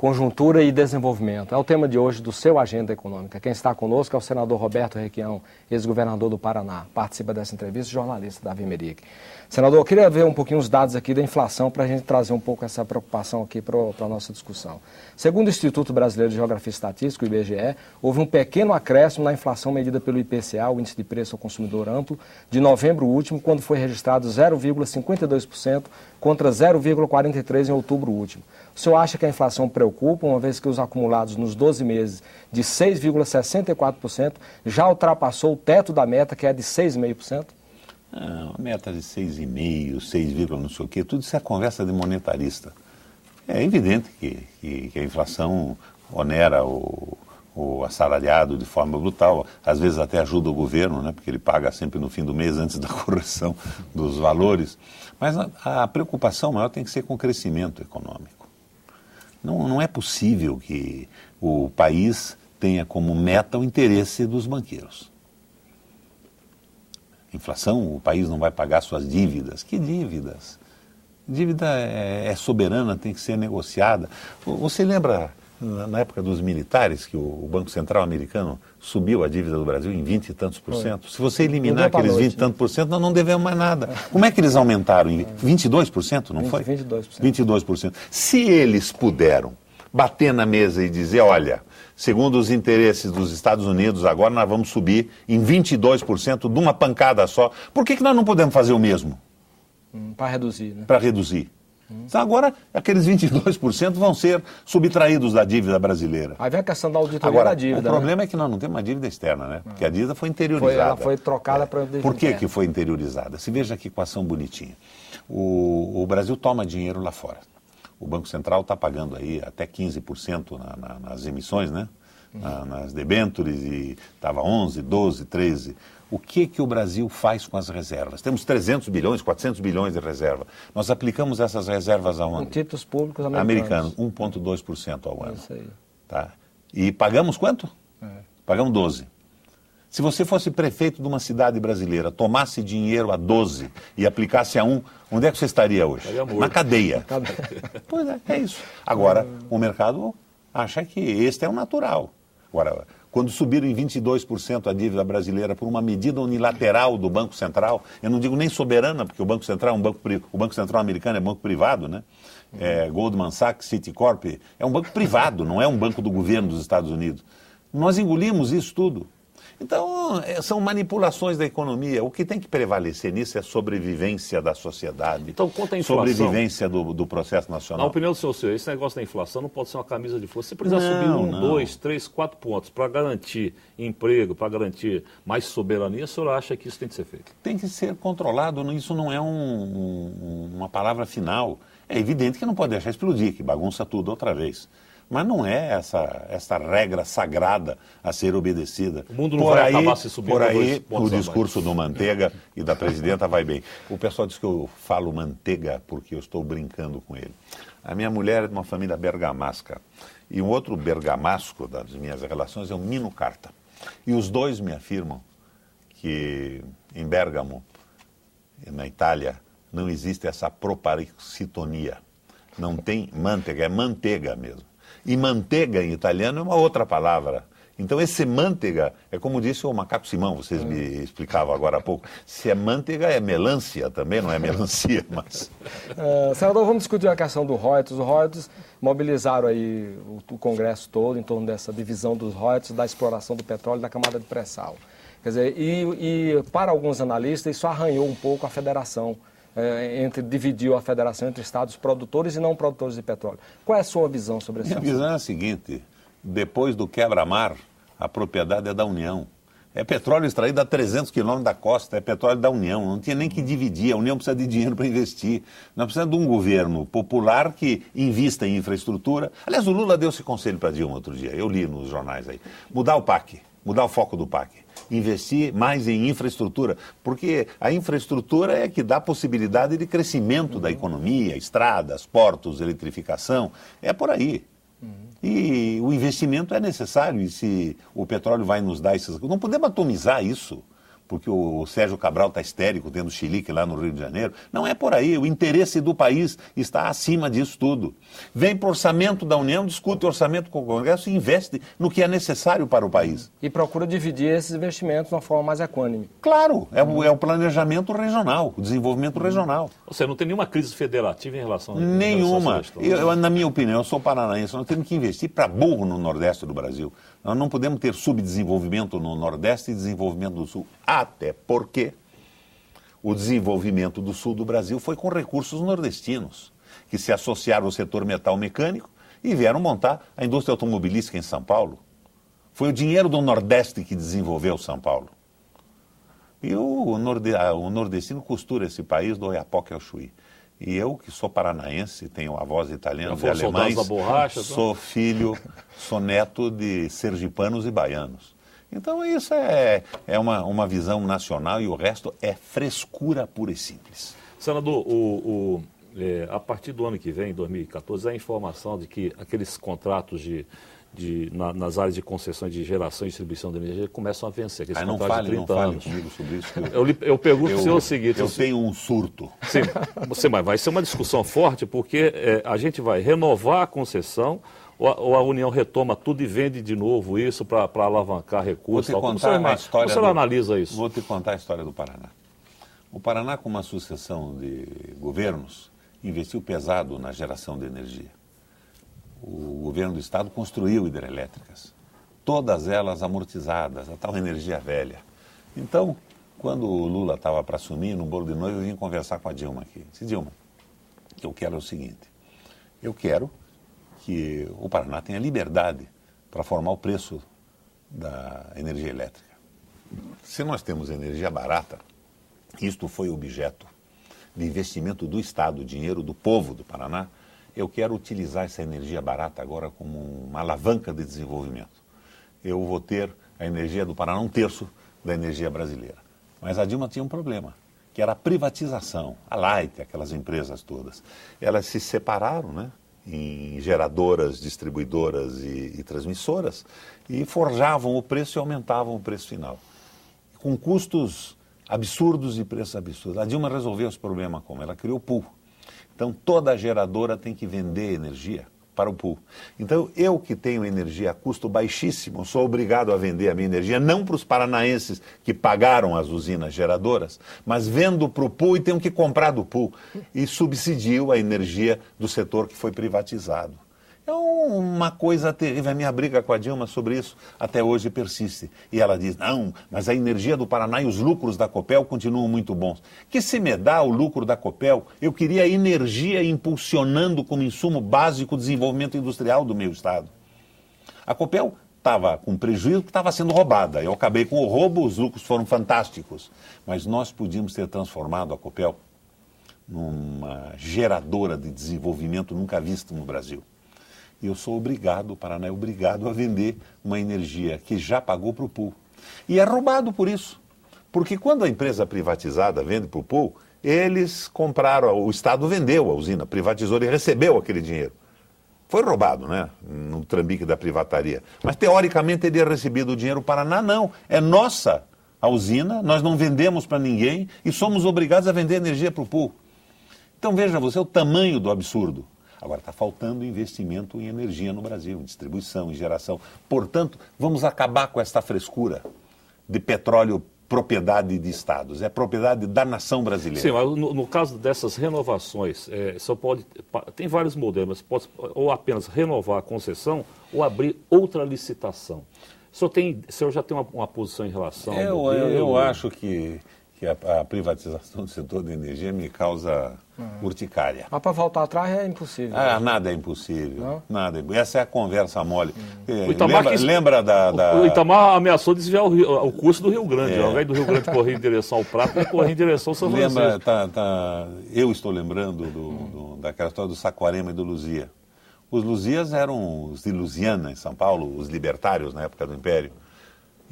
conjuntura e desenvolvimento. É o tema de hoje do seu Agenda Econômica. Quem está conosco é o senador Roberto Requião, ex-governador do Paraná. Participa dessa entrevista, jornalista Davi Meric. Senador, eu queria ver um pouquinho os dados aqui da inflação para a gente trazer um pouco essa preocupação aqui para a nossa discussão. Segundo o Instituto Brasileiro de Geografia e Estatística, o IBGE, houve um pequeno acréscimo na inflação medida pelo IPCA, o Índice de Preço ao Consumidor Amplo, de novembro último, quando foi registrado 0,52% contra 0,43% em outubro último. O senhor acha que a inflação preocupa, uma vez que os acumulados nos 12 meses de 6,64% já ultrapassou o teto da meta, que é de 6,5%? A meta de 6,5%, 6, não sei o quê, tudo isso é conversa de monetarista. É evidente que a inflação onera o assalariado de forma brutal, às vezes até ajuda o governo, né, porque ele paga sempre no fim do mês antes da correção dos valores. Mas a preocupação maior tem que ser com o crescimento econômico. Não é possível que o país tenha como meta o interesse dos banqueiros. Inflação, o país não vai pagar suas dívidas. Que dívidas? Dívida é soberana, tem que ser negociada. Você lembra, na época dos militares, que o Banco Central americano subiu a dívida do Brasil em 20 e tantos por cento? Se você eliminar aqueles 20 e tantos por cento, nós não devemos mais nada. Como é que eles aumentaram? Em 22%, não foi? 22%. 22%. Se eles puderam bater na mesa e dizer, olha, segundo os interesses dos Estados Unidos, agora nós vamos subir em 22% de uma pancada só. Por que nós não podemos fazer o mesmo? Para reduzir, né? Para reduzir. Então agora, aqueles 22% vão ser subtraídos da dívida brasileira. Aí vem a questão da auditoria agora, da dívida. O problema é que nós não temos uma dívida externa, né? Porque a dívida foi interiorizada. Ela foi trocada para a dívida Por que interna. que foi interiorizada? Se veja que equação bonitinha. O Brasil toma dinheiro lá fora. O Banco Central está pagando aí até 15% nas emissões, né? Nas debêntures, e estava 11, 12, 13. O que o Brasil faz com as reservas? Temos 300 bilhões, 400 bilhões de reserva. Nós aplicamos essas reservas aonde? Em títulos públicos americanos. 1,2% ao ano. Isso aí. Tá? E pagamos quanto? Pagamos 12. Se você fosse prefeito de uma cidade brasileira, tomasse dinheiro a 12 e aplicasse a 1, onde é que você estaria hoje? Na cadeia. Pois é isso. Agora, o mercado acha que este é o natural. Agora, quando subiram em 22% a dívida brasileira por uma medida unilateral do Banco Central, eu não digo nem soberana, porque o Banco Central o Banco Central americano é banco privado, né? Goldman Sachs, Citicorp, é um banco privado, não é um banco do governo dos Estados Unidos. Nós engolimos isso tudo. Então, são manipulações da economia. O que tem que prevalecer nisso é a sobrevivência da sociedade. Então, quanto à inflação, sobrevivência do processo nacional. Na opinião do senhor, esse negócio da inflação não pode ser uma camisa de força. Você precisa subir 2, 3, 4 pontos para garantir emprego, para garantir mais soberania. O senhor acha que isso tem que ser feito? Tem que ser controlado. Isso não é uma palavra final. É evidente que não pode deixar explodir, que bagunça tudo outra vez. Mas não é essa regra sagrada a ser obedecida. O mundo não vai acabar se subindo. Por aí, o discurso do Manteiga e da presidenta vai bem. O pessoal diz que eu falo Manteiga porque eu estou brincando com ele. A minha mulher é de uma família bergamasca. E um outro bergamasco das minhas relações é o Mino Carta. E os dois me afirmam que em Bérgamo, na Itália, não existe essa proparixitonia. Não tem manteiga, é manteiga mesmo. E manteiga em italiano é uma outra palavra. Então esse manteiga é como disse o Macaco Simão, vocês me explicavam agora há pouco. Se é manteiga é melancia também, não é melancia, mas... Senador, vamos discutir a questão do royalties. Os royalties mobilizaram aí o Congresso todo em torno dessa divisão dos royalties, da exploração do petróleo e da camada de pré-sal. Quer dizer, e para alguns analistas isso arranhou um pouco a federação. Dividiu a federação entre estados produtores e não produtores de petróleo. Qual é a sua visão sobre isso? Minha visão é a seguinte, depois do quebra-mar, a propriedade é da União. É petróleo extraído a 300 quilômetros da costa, é petróleo da União, não tinha nem que dividir, a União precisa de dinheiro para investir. Nós precisamos de um governo popular que invista em infraestrutura. Aliás, o Lula deu esse conselho para Dilma outro dia, eu li nos jornais aí. Mudar o PAC, mudar o foco do PAC. Investir mais em infraestrutura, porque a infraestrutura é que dá possibilidade de crescimento da economia, estradas, portos, eletrificação, é por aí. E o investimento é necessário, e se o petróleo vai nos dar esses... Não podemos atomizar isso, porque o Sérgio Cabral está histérico tendo chilique lá no Rio de Janeiro. Não é por aí, o interesse do país está acima disso tudo. Vem para o orçamento da União, discute o orçamento com o Congresso e investe no que é necessário para o país. E procura dividir esses investimentos de uma forma mais equânime. Claro, é o planejamento regional, o desenvolvimento regional. Ou seja, não tem nenhuma crise federativa em relação a isso. Nenhuma. Na minha opinião, eu sou paranaense, nós temos que investir para burro no Nordeste do Brasil. Nós não podemos ter subdesenvolvimento no Nordeste e desenvolvimento do Sul. Até porque o desenvolvimento do Sul do Brasil foi com recursos nordestinos, que se associaram ao setor metal mecânico e vieram montar a indústria automobilística em São Paulo. Foi o dinheiro do Nordeste que desenvolveu São Paulo. E o nordestino costura esse país do Oiapoque ao Chuí. E eu, que sou paranaense, tenho avós italianos e alemães, sou filho, sou neto de sergipanos e baianos. Então isso é uma visão nacional e o resto é frescura pura e simples. Senador, a partir do ano que vem, 2014, há informação de que aqueles contratos nas áreas de concessões de geração e distribuição de energia começam a vencer. Não fale comigo sobre isso. Eu pergunto para o senhor o seguinte... Eu tenho um surto. Sim, mas vai ser uma discussão forte, porque a gente vai renovar a concessão ou a União retoma tudo e vende de novo isso para alavancar recursos? Como o senhor analisa isso? Vou te contar a história do Paraná. O Paraná, com uma sucessão de governos, investiu pesado na geração de energia. O governo do estado construiu hidrelétricas, todas elas amortizadas, a tal energia velha. Então, quando o Lula estava para assumir, no bolo de noiva, eu vim conversar com a Dilma aqui. Disse, Dilma, eu quero o seguinte, eu quero que o Paraná tenha liberdade para formar o preço da energia elétrica. Se nós temos energia barata, isto foi objeto de investimento do Estado, dinheiro do povo do Paraná, eu quero utilizar essa energia barata agora como uma alavanca de desenvolvimento. Eu vou ter a energia do Paraná 1/3 da energia brasileira. Mas a Dilma tinha um problema, que era a privatização, a Light, aquelas empresas todas. Elas se separaram, né, em geradoras, distribuidoras e transmissoras e forjavam o preço e aumentavam o preço final. Com custos absurdos e preços absurdos. A Dilma resolveu esse problema como? Ela criou o pool. Então, toda geradora tem que vender energia para o pool. Então, eu que tenho energia a custo baixíssimo, sou obrigado a vender a minha energia, não para os paranaenses que pagaram as usinas geradoras, mas vendo para o pool e tenho que comprar do pool. E subsidio a energia do setor que foi privatizado. É uma coisa terrível. A minha briga com a Dilma sobre isso até hoje persiste. E ela diz, não, mas a energia do Paraná e os lucros da Copel continuam muito bons. Que se me dá o lucro da Copel, eu queria energia impulsionando como insumo básico o desenvolvimento industrial do meu estado. A Copel estava com prejuízo que estava sendo roubada. Eu acabei com o roubo, os lucros foram fantásticos. Mas nós podíamos ter transformado a Copel numa geradora de desenvolvimento nunca vista no Brasil. E eu sou obrigado, o Paraná é obrigado a vender uma energia que já pagou para o pool. E é roubado por isso. Porque quando a empresa privatizada vende para o pool, eles compraram, o Estado vendeu a usina, privatizou e recebeu aquele dinheiro. Foi roubado, né? No trambique da privataria. Mas, teoricamente, teria recebido o dinheiro. O Paraná não. É nossa a usina, nós não vendemos para ninguém e somos obrigados a vender energia para o pool. Então, veja você o tamanho do absurdo. Agora, está faltando investimento em energia no Brasil, em distribuição, em geração. Portanto, vamos acabar com esta frescura de petróleo propriedade de estados. É propriedade da nação brasileira. Sim, mas no caso dessas renovações, só pode... Tem vários modelos, mas pode ou apenas renovar a concessão ou abrir outra licitação. O senhor já tem uma posição em relação... Eu acho que a privatização do setor da energia me causa urticária. Mas para voltar atrás é impossível. Nada é impossível. Não? Nada. Essa é a conversa mole. Lembra da... O Itamar ameaçou desviar o curso do Rio Grande. Ao invés do Rio Grande correr em direção ao Prata, ele correr em direção ao São Francisco. Eu estou lembrando daquela história do Saquarema e do Luzia. Os Luzias eram os de Lusiana, em São Paulo, os libertários na época do Império.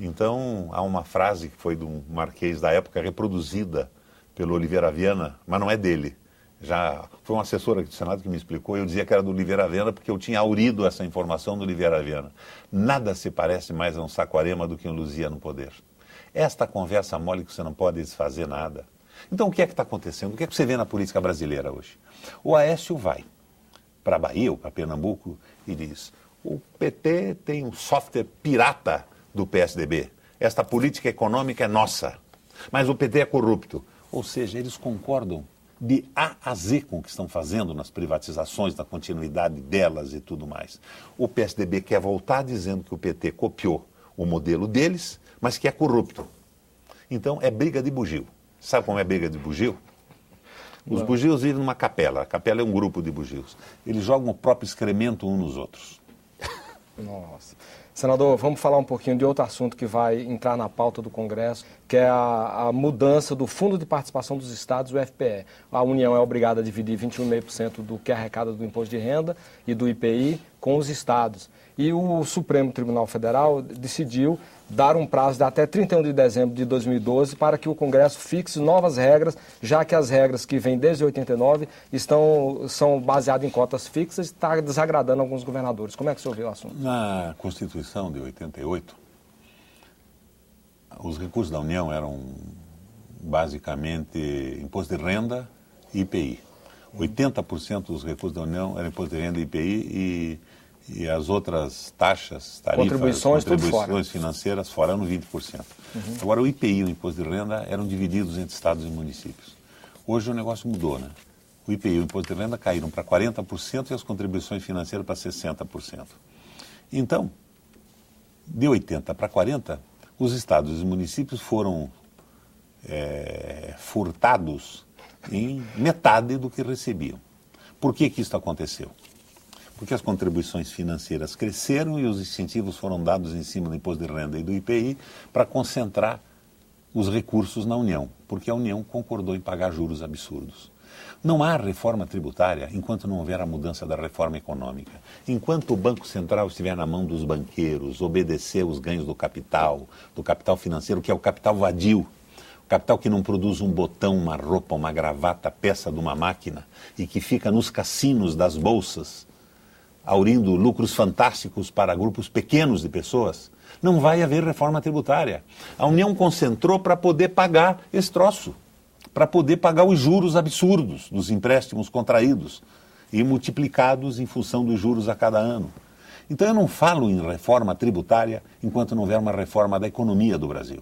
Então, há uma frase que foi do Marquês da época, reproduzida pelo Oliveira Viana, mas não é dele. Já foi uma assessora aqui do Senado que me explicou, eu dizia que era do Oliveira Viana porque eu tinha aurido essa informação do Oliveira Viana. Nada se parece mais a um Saquarema do que um Luzia no poder. Esta conversa mole que você não pode desfazer nada. Então, o que é que está acontecendo? O que é que você vê na política brasileira hoje? O Aécio vai para a Bahia ou para Pernambuco e diz: o PT tem um software pirata do PSDB. Esta política econômica é nossa, mas o PT é corrupto. Ou seja, eles concordam de A a Z com o que estão fazendo nas privatizações, na continuidade delas e tudo mais. O PSDB quer voltar dizendo que o PT copiou o modelo deles, mas que é corrupto. Então, é briga de bugio. Sabe como é briga de bugio? Os bugios vivem numa capela. A capela é um grupo de bugios. Eles jogam o próprio excremento uns nos outros. Nossa. Senador, vamos falar um pouquinho de outro assunto que vai entrar na pauta do Congresso, que é a mudança do Fundo de Participação dos Estados, o FPE. A União é obrigada a dividir 21,5% do que arrecada do Imposto de Renda e do IPI com os estados. E o Supremo Tribunal Federal decidiu dar um prazo de até 31 de dezembro de 2012 para que o Congresso fixe novas regras, já que as regras que vêm desde 89 são baseadas em cotas fixas e está desagradando alguns governadores. Como é que o senhor vê o assunto? Na Constituição de 88, os recursos da União eram basicamente imposto de renda e IPI. 80% dos recursos da União eram imposto de renda e IPI e as outras taxas, tarifas, contribuições financeiras fora, eram 20%. Agora, o IPI e o imposto de renda eram divididos entre estados e municípios. Hoje o negócio mudou, né? O IPI e o imposto de renda caíram para 40% e as contribuições financeiras para 60%. Então, de 80% para 40%, os estados e os municípios foram furtados em metade do que recebiam. Por que isso aconteceu? Porque as contribuições financeiras cresceram e os incentivos foram dados em cima do imposto de renda e do IPI para concentrar os recursos na União, porque a União concordou em pagar juros absurdos. Não há reforma tributária enquanto não houver a mudança da reforma econômica. Enquanto o Banco Central estiver na mão dos banqueiros, obedecer os ganhos do capital financeiro, que é o capital vadio, o capital que não produz um botão, uma roupa, uma gravata, peça de uma máquina e que fica nos cassinos das bolsas, aurindo lucros fantásticos para grupos pequenos de pessoas, não vai haver reforma tributária. A União concentrou para poder pagar esse troço, para poder pagar os juros absurdos dos empréstimos contraídos e multiplicados em função dos juros a cada ano. Então eu não falo em reforma tributária enquanto não houver uma reforma da economia do Brasil.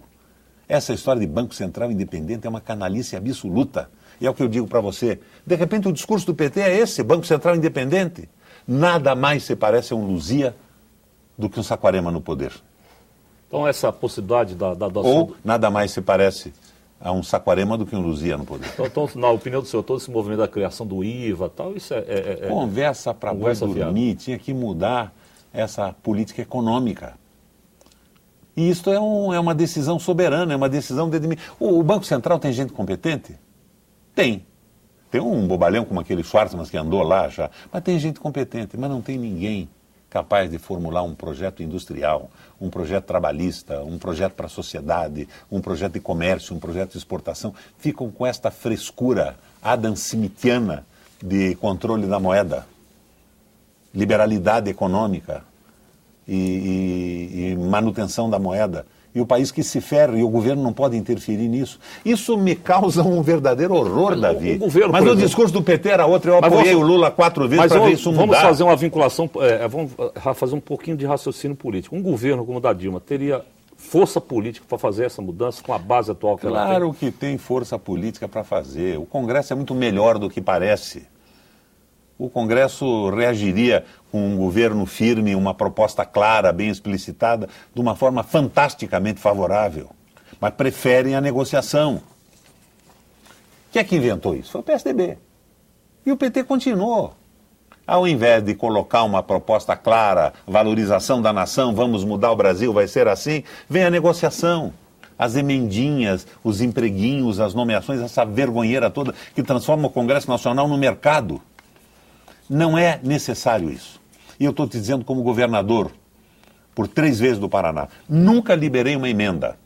Essa história de Banco Central independente é uma canalice absoluta. E é o que eu digo para você. De repente o discurso do PT é esse, Banco Central independente. Nada mais se parece a um Luzia do que um Saquarema no poder. Então essa possibilidade da adoção... Ou nada mais se parece a um Saquarema do que um Luzia no poder. Então, na opinião do senhor, todo esse movimento da criação do IVA tal, isso Conversa para boi dormir, tinha que mudar essa política econômica. E isso é uma decisão soberana, é uma decisão de... O Banco Central tem gente competente? Tem. Tem um bobalhão como aquele Schwartzman que andou lá já, mas tem gente competente, mas não tem ninguém capaz de formular um projeto industrial, um projeto trabalhista, um projeto para a sociedade, um projeto de comércio, um projeto de exportação. Ficam com esta frescura Adam Smithiana de controle da moeda, liberalidade econômica e manutenção da moeda. E o país que se ferra e o governo não pode interferir nisso. Isso me causa um verdadeiro horror, Davi. Mas o discurso do PT era outro. Eu apoiei o Lula 4 vezes para ver isso mudar. Vamos fazer uma vinculação, vamos fazer um pouquinho de raciocínio político. Um governo como o da Dilma teria força política para fazer essa mudança com a base atual que ela tem? Claro que tem força política para fazer. O Congresso é muito melhor do que parece. O Congresso reagiria com um governo firme, uma proposta clara, bem explicitada, de uma forma fantasticamente favorável. Mas preferem a negociação. Quem é que inventou isso? Foi o PSDB. E o PT continuou. Ao invés de colocar uma proposta clara, valorização da nação, vamos mudar o Brasil, vai ser assim, vem a negociação. As emendinhas, os empreguinhos, as nomeações, essa vergonheira toda que transforma o Congresso Nacional no mercado. Não é necessário isso. E eu estou te dizendo como governador, por 3 vezes do Paraná, nunca liberei uma emenda,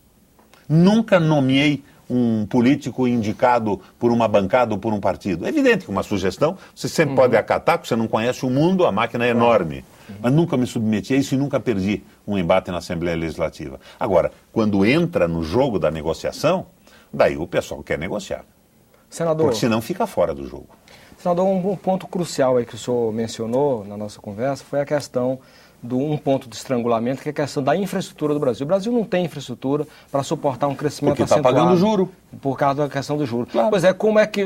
nunca nomeei um político indicado por uma bancada ou por um partido. É evidente que uma sugestão você sempre pode acatar, porque você não conhece o mundo, a máquina é enorme. Mas nunca me submeti a isso e nunca perdi um embate na Assembleia Legislativa. Agora, quando entra no jogo da negociação, daí o pessoal quer negociar. Senador, porque senão fica fora do jogo. Senador, um ponto crucial aí que o senhor mencionou na nossa conversa foi a questão um ponto de estrangulamento, que é a questão da infraestrutura do Brasil. O Brasil não tem infraestrutura para suportar um crescimento porque está pagando juro. Por causa da questão do juro. Claro. Pois é, como é que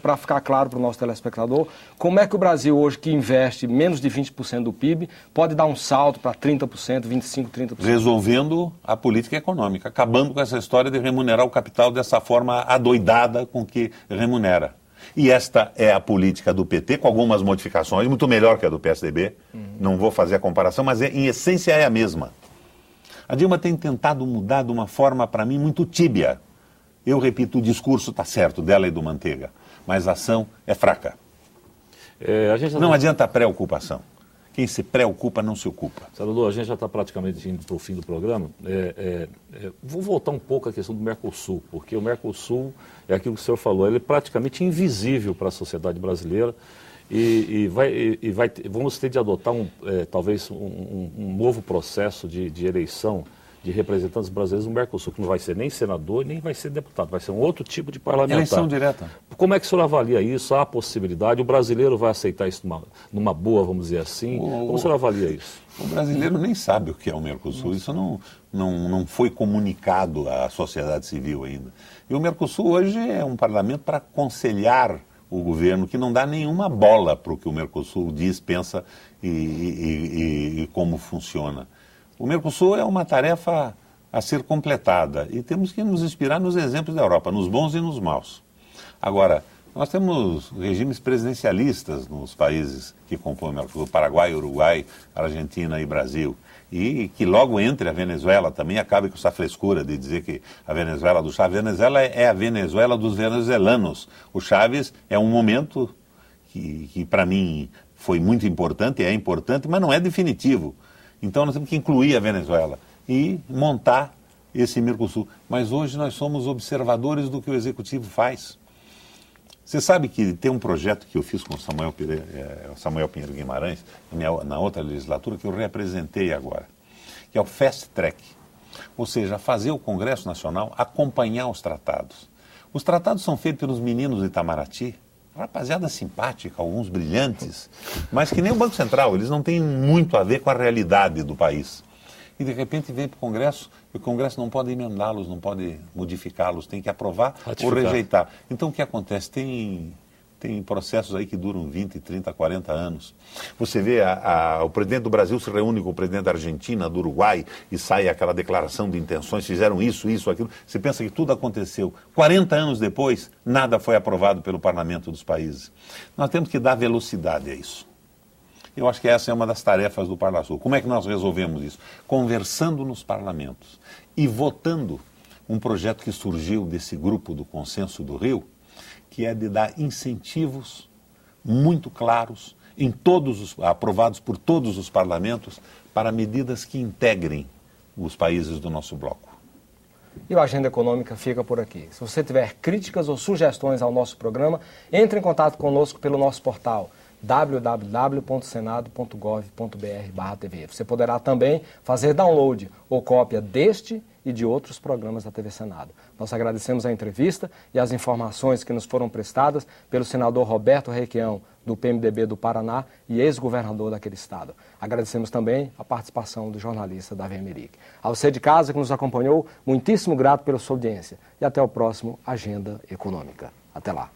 para ficar claro para o nosso telespectador, como é que o Brasil hoje, que investe menos de 20% do PIB, pode dar um salto para 30%, 25%, 30%? Resolvendo a política econômica, acabando com essa história de remunerar o capital dessa forma adoidada com que remunera. E esta é a política do PT, com algumas modificações, muito melhor que a do PSDB. Não vou fazer a comparação, mas em essência é a mesma. A Dilma tem tentado mudar de uma forma, para mim, muito tíbia. Eu repito, o discurso está certo, dela e do Manteiga, mas a ação é fraca. Não adianta a preocupação. Quem se preocupa não se ocupa. Senador, a gente já está praticamente indo para o fim do programa. Vou voltar um pouco à questão do Mercosul, porque o Mercosul, é aquilo que o senhor falou, ele é praticamente invisível para a sociedade brasileira vamos ter de adotar talvez um novo processo de eleição de representantes brasileiros no Mercosul, que não vai ser nem senador, nem vai ser deputado, vai ser um outro tipo de parlamentar. Eleição direta. Como é que o senhor avalia isso? Há a possibilidade? O brasileiro vai aceitar isso numa boa, vamos dizer assim? Como o senhor avalia isso? O brasileiro nem sabe o que é o Mercosul. Isso não foi comunicado à sociedade civil ainda. E o Mercosul hoje é um parlamento para aconselhar o governo, que não dá nenhuma bola para o que o Mercosul diz, pensa e como funciona. O Mercosul é uma tarefa a ser completada e temos que nos inspirar nos exemplos da Europa, nos bons e nos maus. Agora, nós temos regimes presidencialistas nos países que compõem o Mercosul, Paraguai, Uruguai, Argentina e Brasil. E que logo entre a Venezuela também acabe com essa frescura de dizer que a Venezuela do Chávez, a Venezuela é a Venezuela dos venezuelanos. O Chávez é um momento que para mim foi muito importante, é importante, mas não é definitivo. Então nós temos que incluir a Venezuela e montar esse Mercosul. Mas hoje nós somos observadores do que o Executivo faz. Você sabe que tem um projeto que eu fiz com o Samuel Pinheiro Guimarães, na outra legislatura, que eu representei agora, que é o Fast Track. Ou seja, fazer o Congresso Nacional acompanhar os tratados. Os tratados são feitos pelos meninos de Itamaraty, rapaziada simpática, alguns brilhantes, mas que nem o Banco Central, eles não têm muito a ver com a realidade do país. E de repente vem para o Congresso, e o Congresso não pode emendá-los, não pode modificá-los, tem que aprovar ou rejeitar. Então o que acontece? Tem processos aí que duram 20, 30, 40 anos. Você vê o presidente do Brasil se reúne com o presidente da Argentina, do Uruguai, e sai aquela declaração de intenções, fizeram isso, aquilo. Você pensa que tudo aconteceu. 40 anos depois, nada foi aprovado pelo parlamento dos países. Nós temos que dar velocidade a isso. Eu acho que essa é uma das tarefas do Parlasul. Como é que nós resolvemos isso? Conversando nos parlamentos e votando um projeto que surgiu desse grupo do Consenso do Rio, que é de dar incentivos muito claros, aprovados por todos os parlamentos, para medidas que integrem os países do nosso bloco. E o Agenda Econômica fica por aqui. Se você tiver críticas ou sugestões ao nosso programa, entre em contato conosco pelo nosso portal www.senado.gov.br/TV. Você poderá também fazer download ou cópia deste e de outros programas da TV Senado. Nós agradecemos a entrevista e as informações que nos foram prestadas pelo senador Roberto Requião, do PMDB do Paraná e ex-governador daquele estado. Agradecemos também a participação do jornalista Davi Emerick. A você de casa que nos acompanhou, muitíssimo grato pela sua audiência. E até o próximo Agenda Econômica. Até lá.